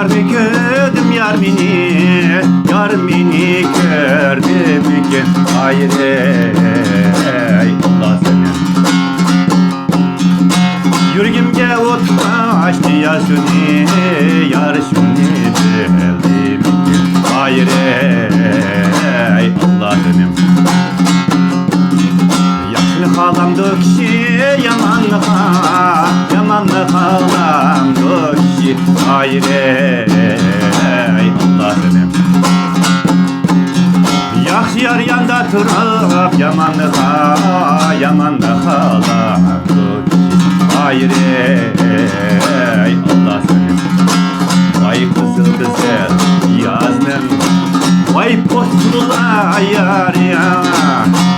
Yar mı gördüm yar beni gördüm ki hayır ey Allah seni. Yüreğimge otmaştı ya şuni yar şuni bildim ki hayır ey Allah benim. Yaşlı halamdı kişi yamanlı halamdı kişi hayır ey Allah benim. Yaxşı yar yanda turab yamanlı halamdı kişi hayır ey Allah benim. Vay kızıl güzel yazdım, vay postula yar ya,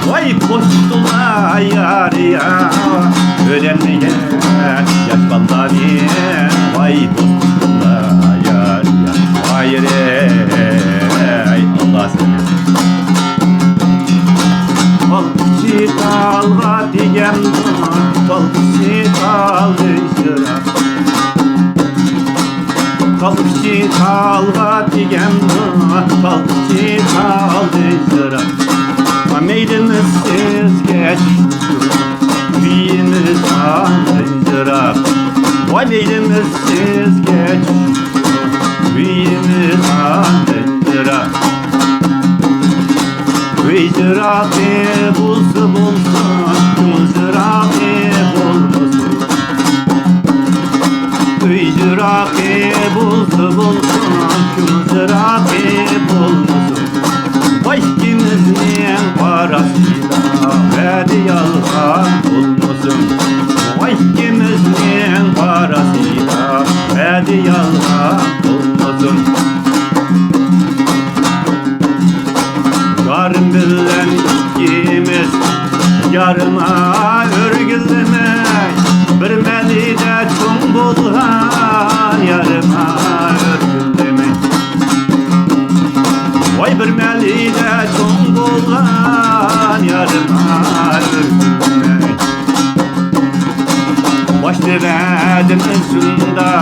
vay postula yar ya. Ölenmeye yaş vallahi, vay postula yar ya. Hayır ey Allah seni. Tolkçi dalga diyem, tolkçi dalgıcıra. Tolkçi dalga diyem, tolkçi dalgıcıra. Meydimiz siz geç, büyüğümüz alınca. Vay meydimiz siz geç, büyüğümüz alınca. Hicrati bulsun, hicrati bulsun. Hicrati bulsun, hicrati bulsun. Vay ikimizin parasıyla verdi yalgan bulmasın. Vay ikimizin parasıyla verdi yalgan bulmasın. Yarın bilen ikimiz yarıma örgülemek, bir melide çoğun bulgan yarıma örgülemek. Vay bir melide çoğun bulgan yarıma örgülemek. Baş devedim üstünde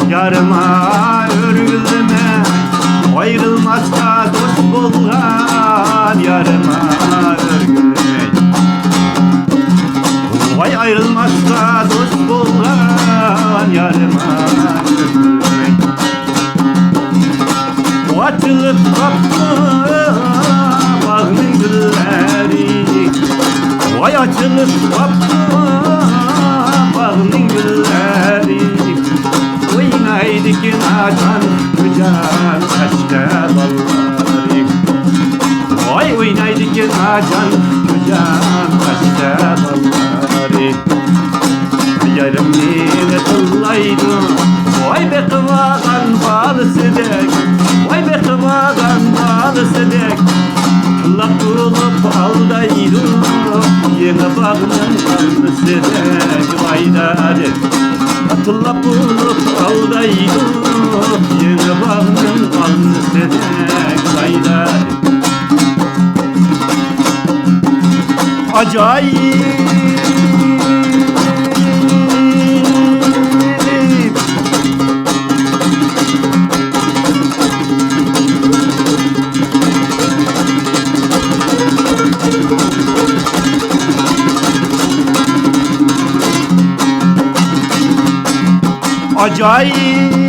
yarıma örgülemek. Ayrılmazsa dost bulgan yarıma örgülemek. Vay ayrılmazsa dost bulgan yarıma örgülemek. Açılıp kapı bağının gülleri. Vay açılıp kapı bağının gülleri. Oynaydı ki nacan güzel kaçta balları. Vay oynaydı ki nacan güzel kaçta balları. Yarım yine kıllaydı. Vay be kıvadan balı sedek. Vay be kıvadan balı sedek. Kılak bulup aldaydı. Yine bağının balı sedek. Vay dade. Atılap bulup aldaydı. Yine bağının balı sedek. Vay dade. Acayip. Acayip